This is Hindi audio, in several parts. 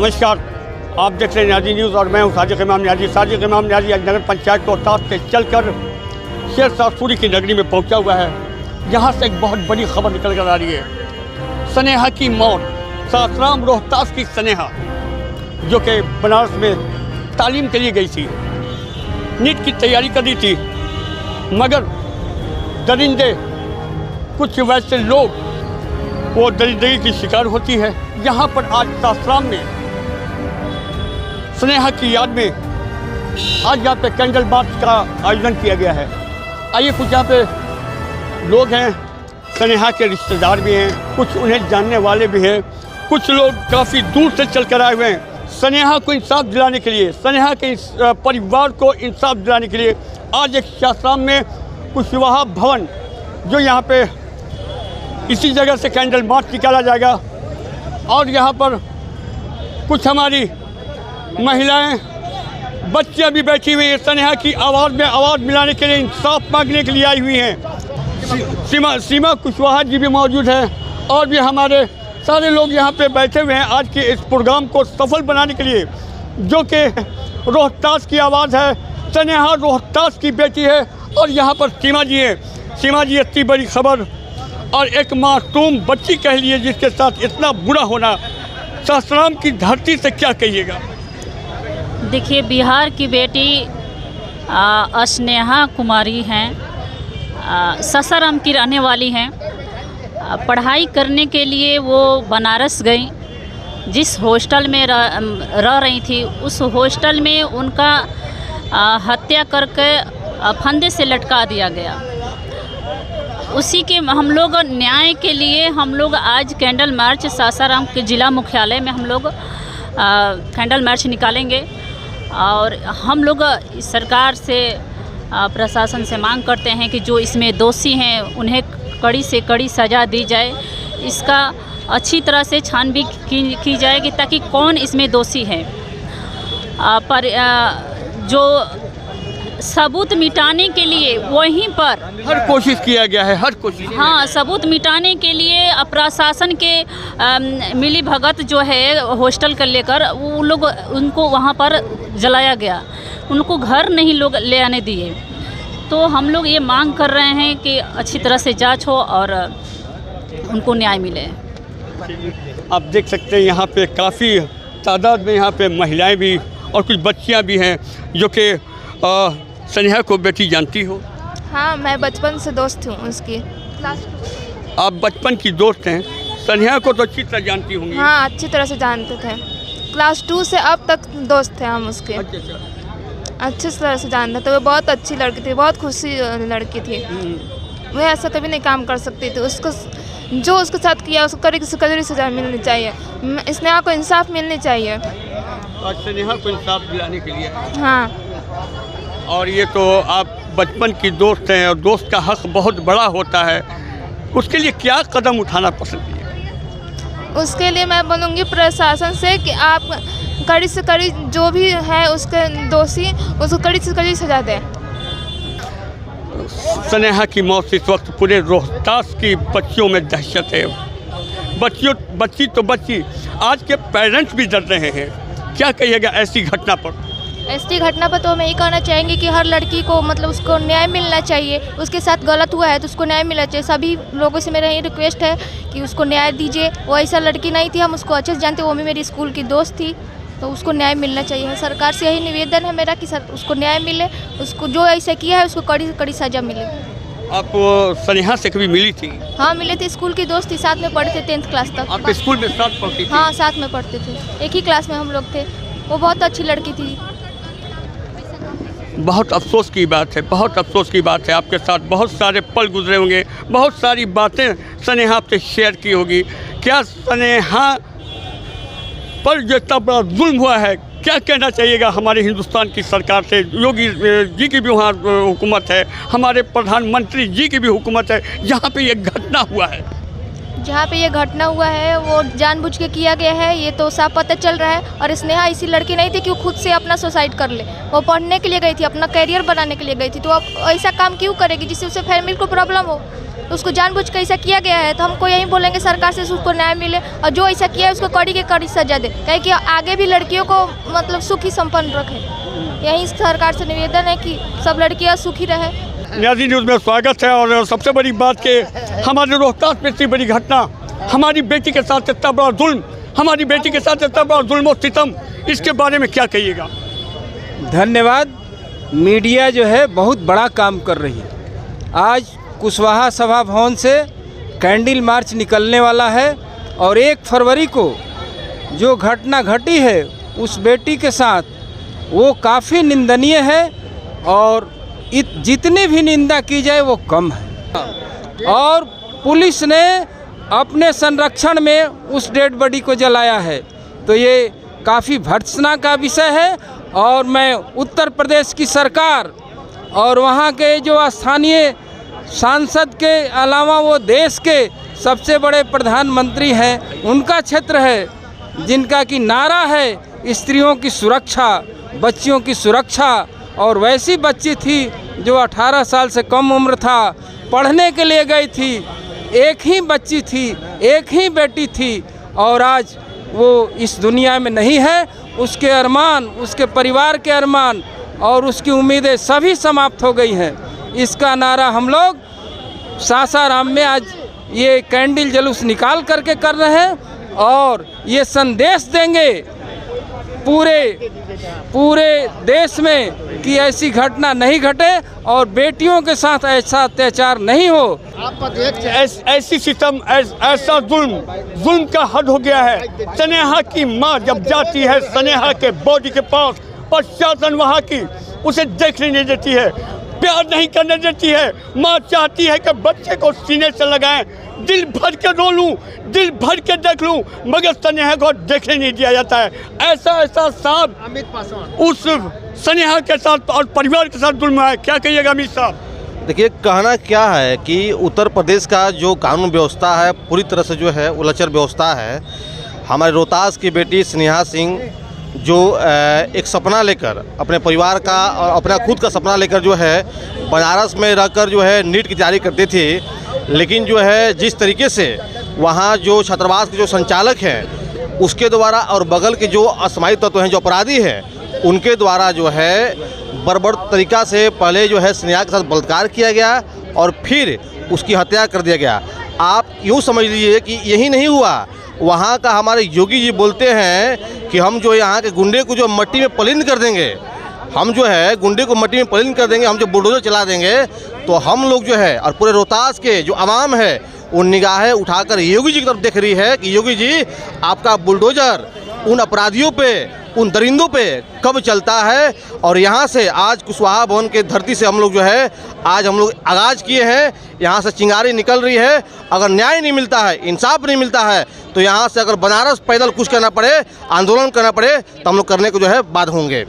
नमस्कार, आप देख रहे हैं न्याजी न्यूज़ और मैं हूं साजिद इमाम न्याजी। साजिद इमाम न्याजी आज नगर पंचायत रोहतास से चलकर शेरशाह सूरी की नगरी में पहुंचा हुआ है। यहां से एक बहुत बड़ी खबर निकल कर आ रही है। स्नेहा की मौत, सासाराम रोहतास की स्नेहा जो कि बनारस में तालीम के लिए गई थी, नीट की तैयारी कर रही थी, मगर दरिंदे कुछ वैसे लोग वो दरिंदगी की शिकार होती है। यहाँ पर आज सासाराम में स्नेहा की याद में आज यहाँ पे कैंडल मार्च का आयोजन किया गया है। आइए, कुछ यहाँ पे लोग हैं, स्नेहा के रिश्तेदार भी हैं, कुछ उन्हें जानने वाले भी हैं, कुछ लोग काफ़ी दूर से चल कर आए हुए हैं स्नेहा को इंसाफ दिलाने के लिए, स्नेहा के परिवार को इंसाफ दिलाने के लिए। आज एक सासाराम में कुशवाहा भवन जो यहाँ पे इसी जगह से कैंडल मार्च निकाला जाएगा और यहाँ पर कुछ हमारी महिलाएं, बच्चियां भी बैठी हुई हैं, स्नेहा की आवाज़ में आवाज़ मिलाने के लिए, इंसाफ मांगने के लिए आई हुई हैं। सीमा कुशवाहा जी भी मौजूद हैं और भी हमारे सारे लोग यहाँ पे बैठे हुए हैं आज के इस प्रोग्राम को सफल बनाने के लिए, जो कि रोहतास की आवाज़ है। स्नेहा रोहतास की बेटी है और यहाँ पर सीमा जी हैं। सीमा जी, इतनी बड़ी खबर और एक मासूम बच्ची कह लिए जिसके साथ इतना बुरा होना, सासाराम की धरती से क्या कहिएगा? देखिए, बिहार की बेटी स्नेहा कुमारी हैं, सासाराम की रहने वाली हैं। पढ़ाई करने के लिए वो बनारस गई। जिस हॉस्टल में रह रही थी, उस हॉस्टल में उनका हत्या करके फंदे से लटका दिया गया। उसी के हम लोग न्याय के लिए हम लोग आज कैंडल मार्च सासाराम के ज़िला मुख्यालय में हम लोग कैंडल मार्च निकालेंगे और हम लोग सरकार से, प्रशासन से मांग करते हैं कि जो इसमें दोषी हैं उन्हें कड़ी से कड़ी सज़ा दी जाए। इसका अच्छी तरह से छानबीन की जाएगी ताकि कौन इसमें दोषी है। पर जो सबूत मिटाने के लिए वहीं पर हर कोशिश किया गया है, हर कोशिश। हाँ, सबूत मिटाने के लिए प्रशासन के मिली भगत जो है हॉस्टल को लेकर, वो लोग उनको वहाँ पर जलाया गया, उनको घर नहीं लोग ले आने दिए। तो हम लोग ये मांग कर रहे हैं कि अच्छी तरह से जांच हो और उनको न्याय मिले। आप देख सकते हैं यहाँ पे काफ़ी तादाद में यहाँ पे महिलाएं भी और कुछ बच्चियाँ भी हैं जो कि स्नेहा को बेटी जानती हो। हाँ, मैं बचपन से दोस्त हूँ उसकी। आप बचपन की दोस्त हैं, स्नेहा को तो अच्छी तरह जानती होंगी। हाँ, अच्छी तरह से जानते थे। क्लास 2 से अब तक दोस्त थे हम उसके। अच्छी तरह से जानते थे। वो बहुत अच्छी लड़की थी, बहुत खुशी लड़की थी। वो ऐसा कभी नहीं काम कर सकती थी। उसको जो उसके साथ किया उसको कड़ी से कड़ी सजा मिलनी चाहिए। स्नेहा को इंसाफ मिलनी चाहिए। स्नेहा को इंसाफ दिलाने के लिए। हाँ। और ये तो आप बचपन की दोस्त हैं और दोस्त का हक बहुत बड़ा होता है, उसके लिए क्या कदम उठाना पसंद है? उसके लिए मैं बोलूँगी प्रशासन से कि आप कड़ी से कड़ी जो भी है उसके दोषी, उसको कड़ी से कड़ी सजा दें। स्नेहा की मौत से इस वक्त पूरे रोहतास की बच्चियों में दहशत है। बच्ची तो बच्ची, आज के पेरेंट्स भी डर रहे हैं। क्या कहिएगा ऐसी घटना पर? ऐसी घटना पर तो हम यही कहना चाहेंगे कि हर लड़की को मतलब उसको न्याय मिलना चाहिए। उसके साथ गलत हुआ है तो उसको न्याय मिलना चाहिए। सभी लोगों से मेरा यही रिक्वेस्ट है कि उसको न्याय दीजिए। वो ऐसा लड़की नहीं थी, हम उसको अच्छे से जानते, वो भी मेरी स्कूल की दोस्त थी, तो उसको न्याय मिलना चाहिए। सरकार से यही निवेदन है मेरा कि उसको न्याय मिले, उसको जो ऐसा किया है उसको कड़ी से कड़ी सज़ा मिले। आप स्नेहा से कभी मिली थी? हाँ, मिले थे। स्कूल की दोस्त थी, साथ में पढ़ते थे 10th क्लास तक। आप स्कूल में साथ पढ़ती थी? हाँ, साथ में पढ़ते थे, एक ही क्लास में हम लोग थे। वो बहुत अच्छी लड़की थी। बहुत अफसोस की बात है, बहुत अफसोस की बात है। आपके साथ बहुत सारे पल गुजरे होंगे, बहुत सारी बातें स्नेहा आपसे शेयर की होगी। क्या स्नेहा पर जो इतना बड़ा जुल्म हुआ है, क्या कहना चाहिएगा हमारे हिंदुस्तान की सरकार से? योगी जी की भी वहाँ हुकूमत है, हमारे प्रधानमंत्री जी की भी हुकूमत है, जहाँ पे ये घटना हुआ है। जहाँ पे ये घटना हुआ है वो जानबूझ के किया गया है, ये तो साफ पता चल रहा है। और स्नेहा ऐसी लड़की नहीं थी कि वो खुद से अपना सुसाइड कर ले। वो पढ़ने के लिए गई थी, अपना करियर बनाने के लिए गई थी, तो अब ऐसा काम क्यों करेगी जिससे उसे फैमिली को प्रॉब्लम हो? तो उसको जानबूझ के ऐसा किया गया है। तो हमको यही बोलेंगे सरकार से उसको न्याय मिले और जो ऐसा किया है उसको कड़ी के कड़ी सजा दे, कहे कि आगे भी लड़कियों को मतलब सुखी संपन्न रखे। यही सरकार से निवेदन है कि सब लड़कियाँ सुखी रहे। न्याजी न्यूज़ में स्वागत है। और सबसे बड़ी बात कि हमारे रोहतास में इतनी बड़ी घटना, हमारी बेटी के साथ इतना बड़ा जुल्म, हमारी बेटी के साथ इतना बड़ा जुल्म और सितम, इसके बारे में क्या कहिएगा? धन्यवाद। मीडिया जो है बहुत बड़ा काम कर रही है। आज कुशवाहा सभा भवन से कैंडल मार्च निकलने वाला है और 1 फरवरी को जो घटना घटी है उस बेटी के साथ, वो काफ़ी निंदनीय है और जितनी भी निंदा की जाए वो कम है। और पुलिस ने अपने संरक्षण में उस डेड बॉडी को जलाया है, तो ये काफ़ी भर्त्सना का विषय है। और मैं उत्तर प्रदेश की सरकार और वहाँ के जो स्थानीय सांसद के अलावा वो देश के सबसे बड़े प्रधानमंत्री हैं, उनका क्षेत्र है जिनका कि नारा है स्त्रियों की सुरक्षा, बच्चियों की सुरक्षा। और वैसी बच्ची थी जो 18 साल से कम उम्र था, पढ़ने के लिए गई थी, एक ही बच्ची थी, एक ही बेटी थी और आज वो इस दुनिया में नहीं है। उसके अरमान, उसके परिवार के अरमान और उसकी उम्मीदें सभी समाप्त हो गई हैं। इसका नारा हम लोग सासाराम में आज ये कैंडल जुलूस निकाल करके कर रहे हैं और ये संदेश देंगे पूरे देश में कि ऐसी घटना नहीं घटे और बेटियों के साथ ऐसा अत्याचार नहीं हो। ऐसी सितम, ऐसा जुल्म का हद हो गया है। सनेहा की माँ जब जाती है सनेहा के बॉडी के पास, प्रशासन वहाँ की उसे देखने नहीं देती है, प्यार नहीं करने देती है। माँ चाहती है कि बच्चे को सीने से लगाएं, दिल भर के रो लूँ, दिल भर के देख लूँ, मगर सनेहा को देखने नहीं दिया जाता है। ऐसा साहब अमित पासवान उस सनेहा के साथ और परिवार के साथ जुल्म है। क्या कहिएगा अमित साहब? देखिए, कहना क्या है कि उत्तर प्रदेश का जो कानून व्यवस्था है पूरी तरह से जो है उलझर व्यवस्था है। हमारे रोहतास की बेटी स्नेहा सिंह जो एक सपना लेकर अपने परिवार का और अपना खुद का सपना लेकर जो है बनारस में रहकर जो है नीट की तैयारी करती थी, लेकिन जो है जिस तरीके से वहाँ जो छात्रावास के जो संचालक हैं उसके द्वारा और बगल के जो असामाजिक तत्व हैं, जो अपराधी हैं, उनके द्वारा जो है बर्बर तरीक़ा से पहले जो है स्नेहा के साथ बलात्कार किया गया और फिर उसकी हत्या कर दिया गया। आप यूँ समझ लीजिए कि यही नहीं हुआ, वहाँ का हमारे योगी जी बोलते हैं कि हम जो यहाँ के गुंडे को जो मट्टी में पलिंद कर देंगे, हम जो है गुंडे को मट्टी में पलिंद कर देंगे, हम जो बुलडोजर चला देंगे। तो हम लोग जो है और पूरे रोहतास के जो आवाम है वो निगाहें उठाकर योगी जी की तरफ देख रही है कि योगी जी आपका बुलडोजर उन अपराधियों पे, उन दरिंदों पे कब चलता है। और यहाँ से आज कुशवाहा भवन के धरती से हम लोग जो है आज हम लोग आगाज़ किए हैं, यहाँ से चिंगारी निकल रही है। अगर न्याय नहीं मिलता है, इंसाफ नहीं मिलता है, तो यहाँ से अगर बनारस पैदल कुछ करना पड़े, आंदोलन करना पड़े, तो हम लोग करने को जो है बाध्य होंगे।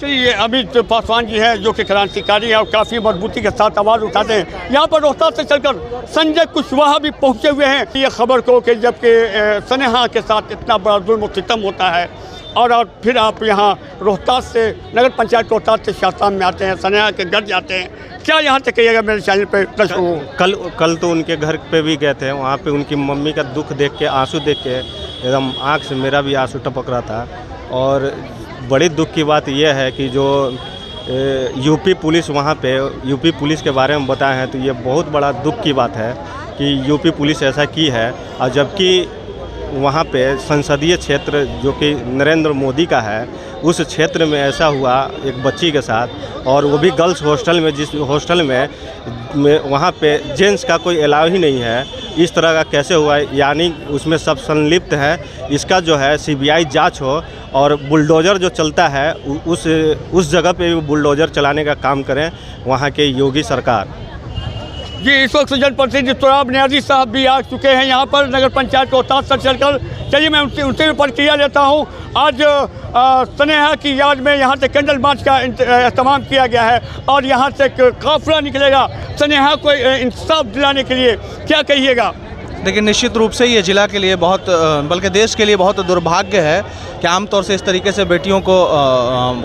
चलिए, अमित पासवान जी हैं जो कि क्रांतिकारी हैं और काफ़ी मजबूती के साथ आवाज़ उठाते हैं। यहाँ पर रोहतास से चलकर संजय कुशवाहा भी पहुँचे हुए हैं ये खबर को कि जबकि सनेहा के साथ इतना बड़ा जुल्म और सितम होता है और फिर आप यहाँ रोहतास से नगर पंचायत रोहतास से शासन में आते हैं, सनेहा के घर जाते हैं। क्या यहाँ से कहिएगा मेरे चैनल पे? कल तो उनके घर पे भी गए थे, वहाँ पे उनकी मम्मी का दुख देख के, आंसू देख के एकदम आँख से मेरा भी आंसू टपक रहा था। और बड़ी दुख की बात यह है कि जो यूपी पुलिस वहाँ पे यूपी पुलिस के बारे में बताए हैं, तो ये बहुत बड़ा दुख की बात है कि यूपी पुलिस ऐसा की है। और जबकि वहाँ पे संसदीय क्षेत्र जो कि नरेंद्र मोदी का है, उस क्षेत्र में ऐसा हुआ एक बच्ची के साथ, और वो भी गर्ल्स हॉस्टल में, जिस हॉस्टल में वहाँ पे जेंट्स का कोई अलाउ ही नहीं है। इस तरह का कैसे हुआ? यानी उसमें सब संलिप्त है। इसका जो है सीबीआई जांच हो और बुलडोज़र जो चलता है उस जगह पे भी बुलडोज़र चलाने का काम करें वहाँ के योगी सरकार। जी, इस वक्त जनप्रतिनिधि तुराब न्याजी साहब भी आ चुके हैं यहाँ पर नगर पंचायत रोहतास से चलकर। चलिए, मैं उनसे भी प्रतिक्रिया लेता हूँ। आज सनेहा की याद में यहाँ से कैंडल मार्च का एहतमाम किया गया है और यहाँ से काफिला निकलेगा सनेहा को इंसाफ दिलाने के लिए। क्या कहिएगा? लेकिन निश्चित रूप से ये ज़िला के लिए बहुत बल्कि देश के लिए बहुत दुर्भाग्य है कि आमतौर से इस तरीके से बेटियों को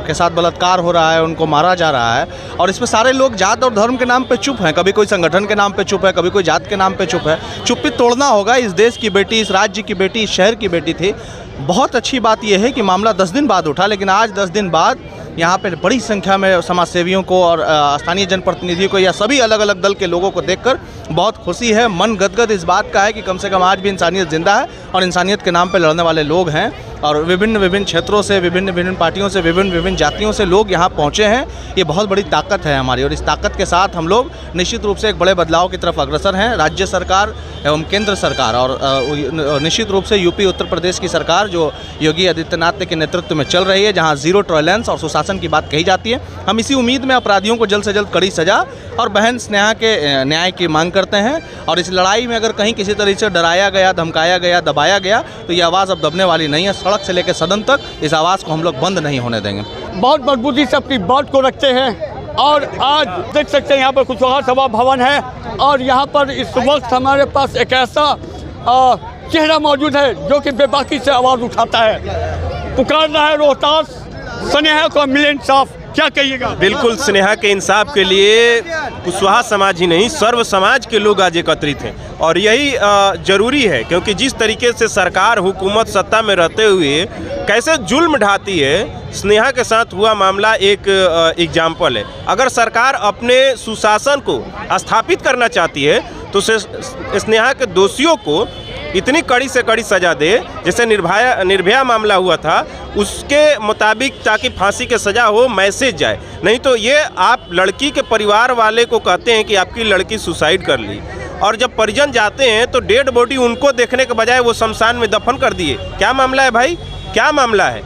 के साथ बलात्कार हो रहा है, उनको मारा जा रहा है और इसमें सारे लोग जात और धर्म के नाम पे चुप हैं। कभी कोई संगठन के नाम पे चुप है, कभी कोई जात के नाम पे चुप है। चुप्पी तोड़ना होगा। इस देश की बेटी, इस राज्य की बेटी, इस शहर की बेटी थी। बहुत अच्छी बात यह है कि मामला 10 दिन बाद उठा, लेकिन आज 10 दिन बाद यहाँ पे बड़ी संख्या में समाज सेवियों को और स्थानीय जनप्रतिनिधियों को या सभी अलग अलग दल के लोगों को देखकर बहुत खुशी है। मन गदगद इस बात का है कि कम से कम आज भी इंसानियत जिंदा है और इंसानियत के नाम पे लड़ने वाले लोग हैं और विभिन्न क्षेत्रों से, विभिन्न पार्टियों से, विभिन्न जातियों से लोग यहाँ पहुँचे हैं। ये बहुत बड़ी ताकत है हमारी और इस ताकत के साथ हम लोग निश्चित रूप से एक बड़े बदलाव की तरफ अग्रसर हैं। राज्य सरकार एवं केंद्र सरकार और निश्चित रूप से यूपी उत्तर प्रदेश की सरकार जो योगी आदित्यनाथ के नेतृत्व में चल रही है, जहाँ ज़ीरो टॉलरेंस और सुशासन की बात कही जाती है। हम इसी उम्मीद में अपराधियों को जल्द से जल्द कड़ी सजा और बहन स्नेहा के न्याय की मांग करते हैं। और इस लड़ाई में अगर कहीं किसी तरीके से डराया गया, धमकाया गया, दबाया गया तो ये आवाज़ अब दबने वाली नहीं है। सड़क से लेकर सदन तक इस आवाज़ को हम लोग बंद नहीं होने देंगे। बहुत मजबूती से अपनी बात को रखते हैं और आज देख सकते हैं यहाँ पर कुशवाहा सभा भवन है और यहाँ पर इस वक्त हमारे पास एक ऐसा चेहरा मौजूद है जो कि बेबाकी से आवाज़ उठाता है, पुकार रहा है रोहतास स्नेहा को मिले इंसाफ। क्या कहिएगा? बिल्कुल, स्नेहा के इंसाफ के लिए कुशवाहा समाज ही नहीं, सर्व समाज के लोग आज एकत्रित हैं और यही ज़रूरी है, क्योंकि जिस तरीके से सरकार, हुकूमत सत्ता में रहते हुए कैसे जुल्म ढाती है, स्नेहा के साथ हुआ मामला एक एग्जाम्पल है। अगर सरकार अपने सुशासन को स्थापित करना चाहती है तो स्नेहा के दोषियों को इतनी कड़ी से कड़ी सज़ा दे, जैसे निर्भया मामला हुआ था उसके मुताबिक, ताकि फांसी की सज़ा हो, मैसेज जाए। नहीं तो ये आप लड़की के परिवार वाले को कहते हैं कि आपकी लड़की सुसाइड कर ली और जब परिजन जाते हैं तो डेड बॉडी उनको देखने के बजाय वो शमशान में दफन कर दिए। क्या मामला है भाई, क्या मामला है?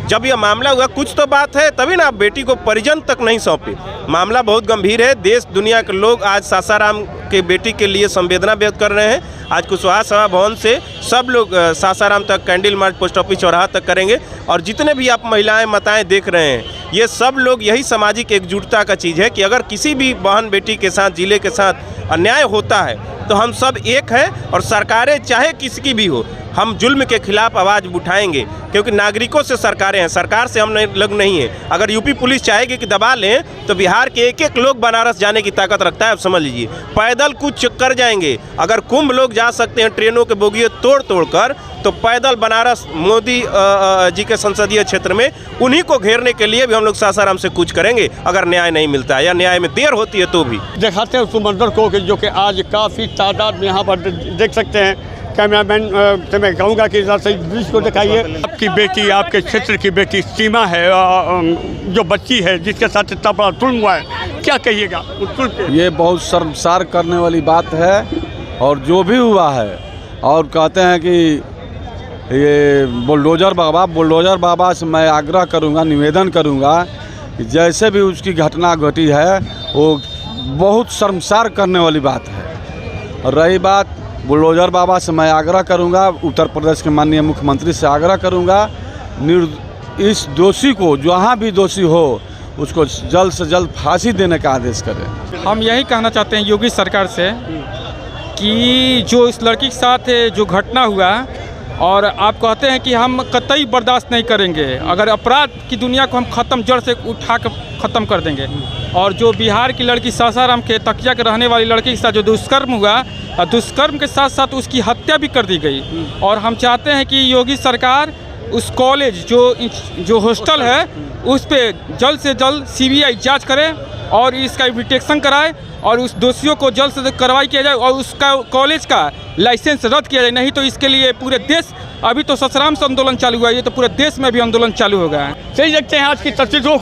जब यह मामला हुआ कुछ तो बात है, तभी ना आप बेटी को परिजन तक नहीं सौंपे। मामला बहुत गंभीर है। देश दुनिया के लोग आज सासाराम के बेटी के लिए संवेदना व्यक्त कर रहे हैं। आज कुशवाहा सभा भवन से सब लोग सासाराम तक कैंडल मार्च पोस्ट ऑफिस चौराहा तक करेंगे और जितने भी आप महिलाएं माताएं देख रहे हैं, ये सब लोग, यही सामाजिक एकजुटता का चीज़ है कि अगर किसी भी बहन बेटी के साथ, जिले के साथ अन्याय होता है तो हम सब एक हैं और सरकारें चाहे किसकी भी हो, हम जुल्म के खिलाफ आवाज़ उठाएंगे, क्योंकि नागरिकों से सरकारें हैं, सरकार से हम लोग नहीं हैं। अगर यूपी पुलिस चाहेगी कि दबा लें तो बिहार के एक एक लोग बनारस जाने की ताकत रखता है। आप समझ लीजिए, पैदल कुछ कर जाएंगे। अगर कुंभ लोग जा सकते हैं ट्रेनों के बोगिये तोड़ कर, तो पैदल बनारस मोदी जी के संसदीय क्षेत्र में उन्हीं को घेरने के लिए भी हम लोग सासाराम से कूच करेंगे अगर न्याय नहीं मिलता है या न्याय में देर होती है तो भी। दिखाते हैं उस मंजर को कि जो कि आज काफ़ी तादाद में यहाँ पर देख सकते हैं। कैमरामैन से मैं कहूँगा कि इधर से दृश्य को दिखाइए। आपकी बेटी, आपके क्षेत्र की बेटी सीमा है, जो बच्ची है जिसके साथ इतना बड़ा जुल्म हुआ है, क्या कहिएगा उस जुल्म पे? ये बहुत शर्मसार करने वाली बात है और जो भी हुआ है, और कहते हैं कि ये बुलडोज़र बाबा से मैं आग्रह करूँगा, निवेदन करूँगा कि जैसे भी उसकी घटना घटी है वो बहुत शर्मसार करने वाली बात है। और रही बात बुलडोज़र बाबा से, मैं आग्रह करूंगा, उत्तर प्रदेश के माननीय मुख्यमंत्री से आग्रह करूंगा, इस दोषी को, जहाँ भी दोषी हो, उसको जल्द से जल्द फांसी देने का आदेश करें। हम यही कहना चाहते हैं योगी सरकार से कि जो इस लड़की के साथ जो घटना हुआ और आप कहते हैं कि हम कतई बर्दाश्त नहीं करेंगे, अगर अपराध की दुनिया को हम ख़त्म, जड़ से उठा कर ख़त्म कर देंगे। और जो बिहार की लड़की सासाराम के तकिया के रहने वाली लड़की के साथ जो दुष्कर्म हुआ, दुष्कर्म के साथ साथ उसकी हत्या भी कर दी गई। और हम चाहते हैं कि योगी सरकार उस कॉलेज जो हॉस्टल है उस पर जल्द से जल्द CBI जांच करे और इसका इन्विटेशन कराए और उस दोषियों को जल्द से जल्द कार्रवाई किया जाए और उसका कॉलेज का लाइसेंस रद्द किया जाए। नहीं तो इसके लिए पूरे देश, अभी तो सासाराम से आंदोलन चालू हुआ है, ये तो पूरे देश में भी आंदोलन चालू हो गया है। सही देखते हैं आज की तस्वीरों